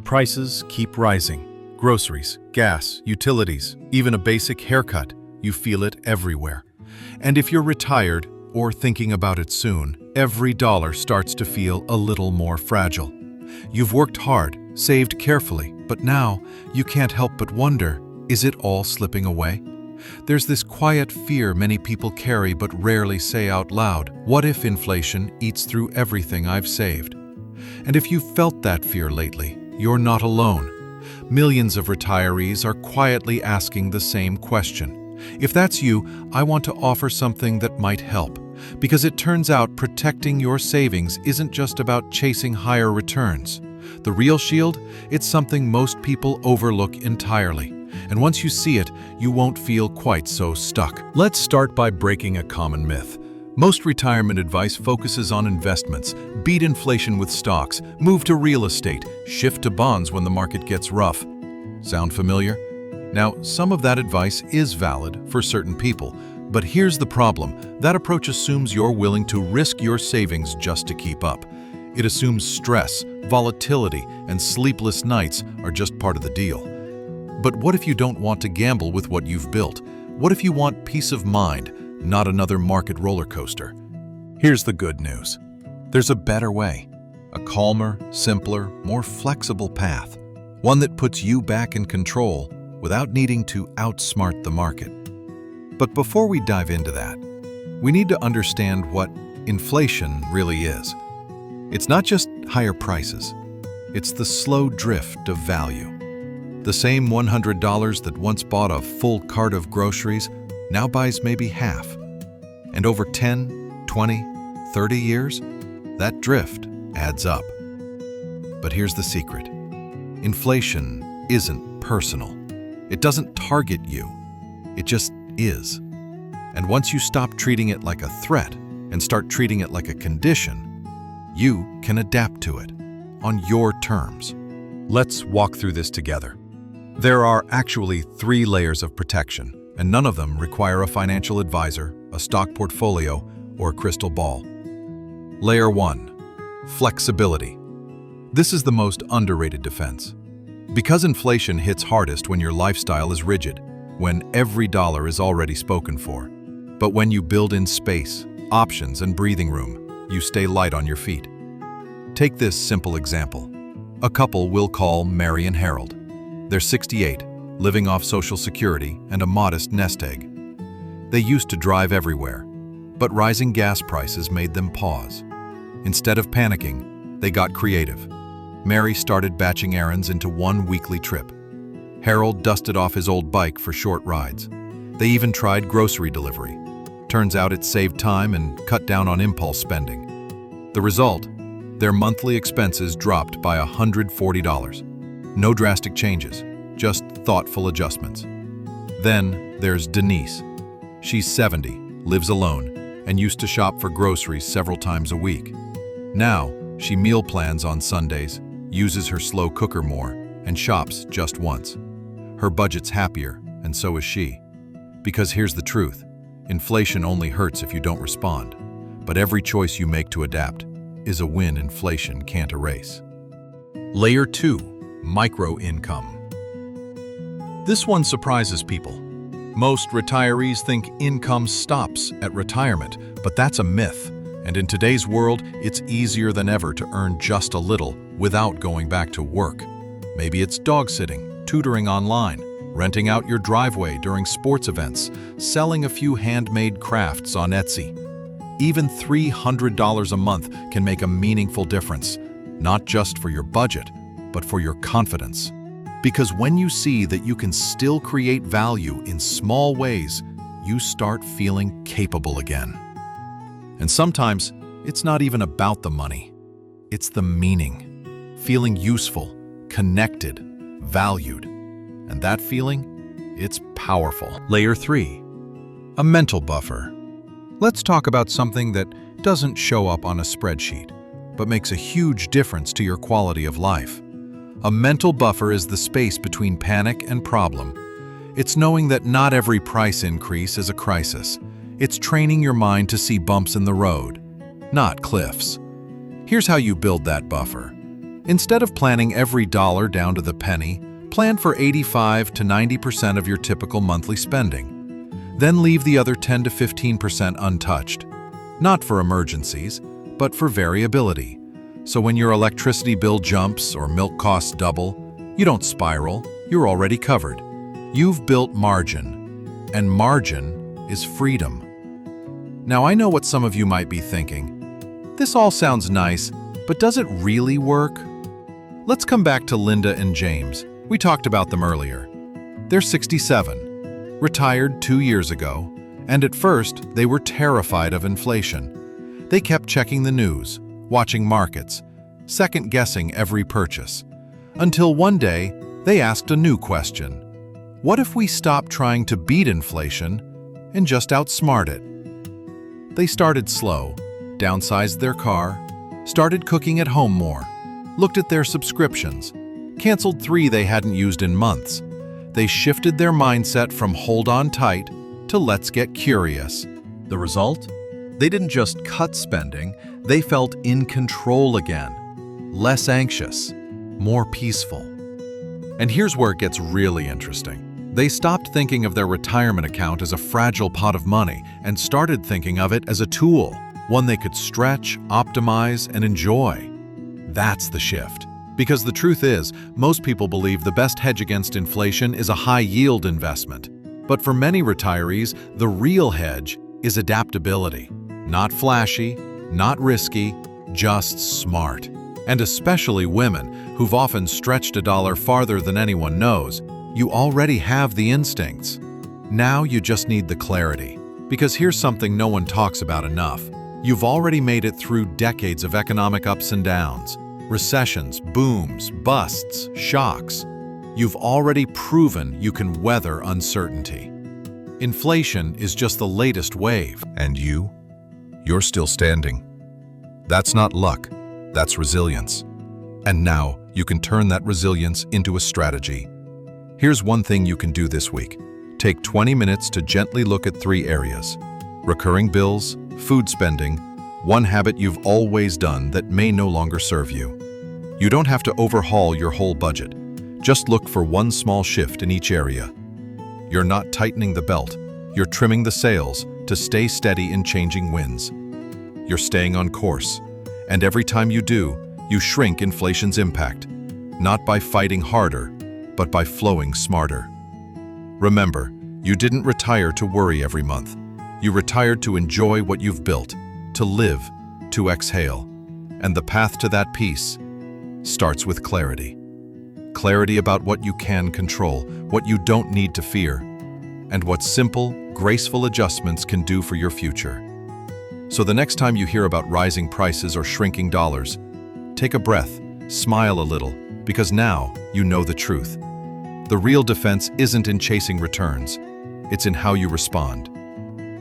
Prices keep rising. Groceries, gas, utilities, even a basic haircut, you feel it everywhere. And if you're retired or thinking about it soon, every dollar starts to feel a little more fragile. You've worked hard, saved carefully, but now you can't help but wonder, is it all slipping away? There's this quiet fear many people carry but rarely say out loud. What if inflation eats through everything I've saved? And if you've felt that fear lately, you're not alone. Millions of retirees are quietly asking the same question. If that's you, I want to offer something that might help. Because it turns out protecting your savings isn't just about chasing higher returns. The real shield? It's something most people overlook entirely. And once you see it, you won't feel quite so stuck. Let's start by breaking a common myth. Most retirement advice focuses on investments. Beat inflation with stocks, move to real estate, shift to bonds when the market gets rough. Sound familiar? Now, some of that advice is valid for certain people, but here's the problem. That approach assumes you're willing to risk your savings just to keep up. It assumes stress, volatility, and sleepless nights are just part of the deal. But what if you don't want to gamble with what you've built? What if you want peace of mind, not another market roller coaster? Here's the good news. There's a better way. A calmer, simpler, more flexible path. One that puts you back in control without needing to outsmart the market. But before we dive into that, we need to understand what inflation really is. It's not just higher prices. It's the slow drift of value. The same $100 that once bought a full cart of groceries now buys maybe half. And over 10, 20, 30 years, that drift adds up. But here's the secret. Inflation isn't personal. It doesn't target you. It just is. And once you stop treating it like a threat and start treating it like a condition, you can adapt to it on your terms. Let's walk through this together. There are actually 3 layers of protection, and none of them require a financial advisor, a stock portfolio, or a crystal ball. Layer 1. Flexibility. This is the most underrated defense. Because inflation hits hardest when your lifestyle is rigid, when every dollar is already spoken for. But when you build in space, options, and breathing room, you stay light on your feet. Take this simple example. A couple we'll call Mary and Harold. They're 68, living off Social Security and a modest nest egg. They used to drive everywhere, but rising gas prices made them pause. Instead of panicking, they got creative. Mary started batching errands into one weekly trip. Harold dusted off his old bike for short rides. They even tried grocery delivery. Turns out it saved time and cut down on impulse spending. The result? Their monthly expenses dropped by $140. No drastic changes, just thoughtful adjustments. Then there's Denise. She's 70, lives alone, and used to shop for groceries several times a week. Now, she meal plans on Sundays, uses her slow cooker more, and shops just once. Her budget's happier, and so is she. Because here's the truth. Inflation only hurts if you don't respond. But every choice you make to adapt is a win inflation can't erase. Layer 2. Micro-income. This one surprises people. Most retirees think income stops at retirement, but that's a myth. And in today's world, it's easier than ever to earn just a little without going back to work. Maybe it's dog sitting, tutoring online, renting out your driveway during sports events, selling a few handmade crafts on Etsy. Even $300 a month can make a meaningful difference, not just for your budget, but for your confidence. Because when you see that you can still create value in small ways, you start feeling capable again. And sometimes, it's not even about the money. It's the meaning. Feeling useful, connected, valued. And that feeling, it's powerful. Layer 3. A mental buffer. Let's talk about something that doesn't show up on a spreadsheet, but makes a huge difference to your quality of life. A mental buffer is the space between panic and problem. It's knowing that not every price increase is a crisis. It's training your mind to see bumps in the road, not cliffs. Here's how you build that buffer. Instead of planning every dollar down to the penny, plan for 85 to 90% of your typical monthly spending. Then leave the other 10 to 15% untouched. Not for emergencies, but for variability. So when your electricity bill jumps or milk costs double, you don't spiral, you're already covered. You've built margin, and margin is freedom. Now I know what some of you might be thinking. This all sounds nice, but does it really work? Let's come back to Linda and James. We talked about them earlier. They're 67, retired 2 years ago, and at first they were terrified of inflation. They kept checking the news, watching markets, second-guessing every purchase. Until one day, they asked a new question. What if we stopped trying to beat inflation and just outsmart it? They started slow, downsized their car, started cooking at home more, looked at their subscriptions, canceled 3 they hadn't used in months. They shifted their mindset from hold on tight to let's get curious. The result? They didn't just cut spending, they felt in control again. Less anxious, more peaceful. And here's where it gets really interesting. They stopped thinking of their retirement account as a fragile pot of money and started thinking of it as a tool, one they could stretch, optimize, and enjoy. That's the shift. Because the truth is, most people believe the best hedge against inflation is a high-yield investment. But for many retirees, the real hedge is adaptability. Not flashy, not risky, just smart. And especially women, who've often stretched a dollar farther than anyone knows, you already have the instincts. Now you just need the clarity. Because here's something no one talks about enough. You've already made it through decades of economic ups and downs, recessions, booms, busts, shocks. You've already proven you can weather uncertainty. Inflation is just the latest wave. And you're still standing. That's not luck, that's resilience. And now you can turn that resilience into a strategy. Here's one thing you can do this week. Take 20 minutes to gently look at 3 areas: recurring bills, food spending, one habit you've always done that may no longer serve you. You don't have to overhaul your whole budget. Just look for one small shift in each area. You're not tightening the belt, you're trimming the sails to stay steady in changing winds. You're staying on course, and every time you do, you shrink inflation's impact, not by fighting harder, but by flowing smarter. Remember, you didn't retire to worry every month. You retired to enjoy what you've built, to live, to exhale. And the path to that peace starts with clarity. Clarity about what you can control, what you don't need to fear, and what simple, graceful adjustments can do for your future. So the next time you hear about rising prices or shrinking dollars, take a breath, smile a little, because now you know the truth. The real defense isn't in chasing returns, it's in how you respond.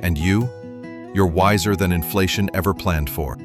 And you're wiser than inflation ever planned for.